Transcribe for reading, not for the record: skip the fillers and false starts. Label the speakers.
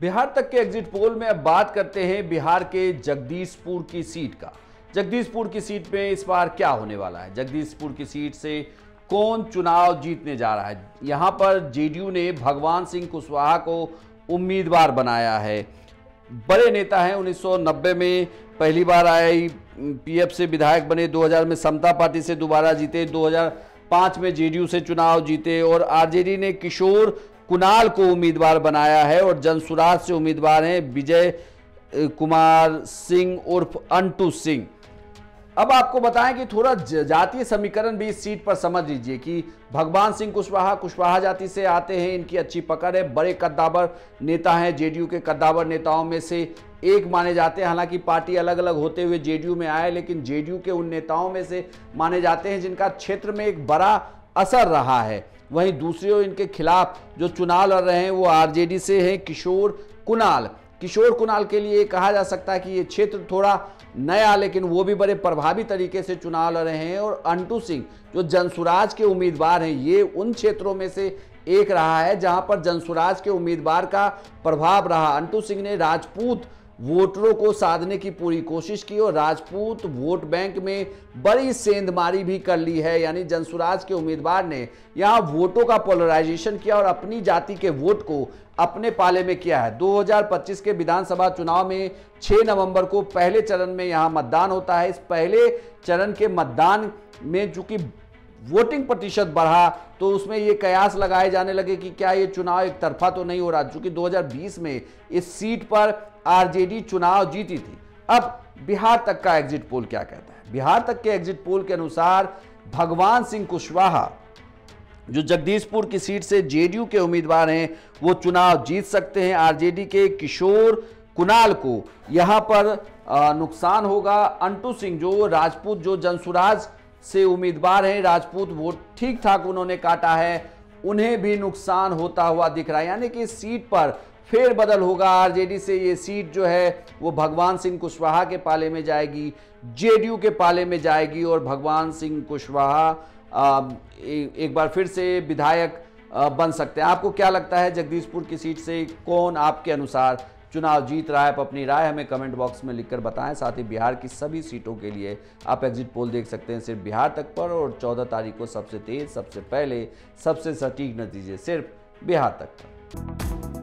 Speaker 1: बिहार तक के exit poll में अब बात करते हैं बिहार के जगदीशपुर की सीट का। जगदीशपुर की सीट में इस बार क्या होने वाला है, जगदीशपुर की सीट से कौन चुनाव जीतने जा रहा है। यहां पर जेडीयू ने भगवान सिंह कुशवाहा को उम्मीदवार बनाया है। बड़े नेता हैं, 1990 में पहली बार IPF से विधायक बने, 2000 में समता पार्टी से दोबारा जीते, 2005 में जेडीयू से चुनाव जीते और आरजेडी ने किशोर कुणाल को उम्मीदवार बनाया है और जनसुराज से उम्मीदवार हैं विजय कुमार सिंह उर्फ अंटू सिंह। अब आपको बताएं कि थोड़ा जातीय समीकरण भी इस सीट पर समझ लीजिए कि भगवान सिंह कुशवाहा जाति से आते हैं, इनकी अच्छी पकड़ है, बड़े कद्दावर नेता हैं, जेडीयू के कद्दावर नेताओं में से एक माने जाते हैं। हालांकि पार्टी अलग अलग होते हुए जेडीयू में आए, लेकिन जेडीयू के उन नेताओं में से माने जाते हैं जिनका क्षेत्र में एक बड़ा असर रहा है। वहीं दूसरी ओर इनके खिलाफ जो चुनाव लड़ रहे हैं वो आरजेडी से हैं किशोर कुणाल के लिए कहा जा सकता है कि ये क्षेत्र थोड़ा नया, लेकिन वो भी बड़े प्रभावी तरीके से चुनाव लड़ रहे हैं। और अंटू सिंह जो जनसुराज के उम्मीदवार हैं, ये उन क्षेत्रों में से एक रहा है जहां पर जनसुराज के उम्मीदवार का प्रभाव रहा। अंटू सिंह ने राजपूत वोटरों को साधने की पूरी कोशिश की और राजपूत वोट बैंक में बड़ी सेंधमारी भी कर ली है। यानी जनसुराज के उम्मीदवार ने यहां वोटों का पोलराइजेशन किया और अपनी जाति के वोट को अपने पाले में किया है। 2025 के विधानसभा चुनाव में 6 नवंबर को पहले चरण में यहां मतदान होता है। इस पहले चरण के मतदान में चूंकि वोटिंग प्रतिशत बढ़ा तो उसमें ये कयास लगाए जाने लगे कि क्या ये चुनाव एक तरफा तो नहीं हो रहा, चूंकि 2020 में इस सीट पर आरजेडी चुनाव जीती थी। अब बिहार तक का एग्जिट पोल क्या कहता है? बिहार तक के एग्जिट पोल के अनुसार भगवान सिंह कुशवाहा जो जगदीशपुर की सीट से जेडीयू के उम्मीदवार हैं वो चुनाव जीत सकते हैं। आरजेडी के किशोर कुणाल को यहां पर नुकसान होगा। अंटू सिंह जो राजपूत जो जनसुराज से उम्मीदवार हैं, राजपूत वोट ठीक ठाक उन्होंने काटा है, उन्हें भी नुकसान होता हुआ दिख रहा है। यानी कि इस सीट पर फेरबदल होगा। आरजेडी से ये सीट जो है वो भगवान सिंह कुशवाहा के पाले में जाएगी, जेडीयू के पाले में जाएगी और भगवान सिंह कुशवाहा एक बार फिर से विधायक बन सकते हैं। आपको क्या लगता है जगदीशपुर की सीट से कौन आपके अनुसार चुनाव जीत रहा है? आप अपनी राय हमें कमेंट बॉक्स में लिखकर बताएं। साथ ही बिहार की सभी सीटों के लिए आप एग्जिट पोल देख सकते हैं सिर्फ बिहार तक पर, और 14 तारीख को सबसे तेज, सबसे पहले, सबसे सटीक नतीजे सिर्फ बिहार तक पर।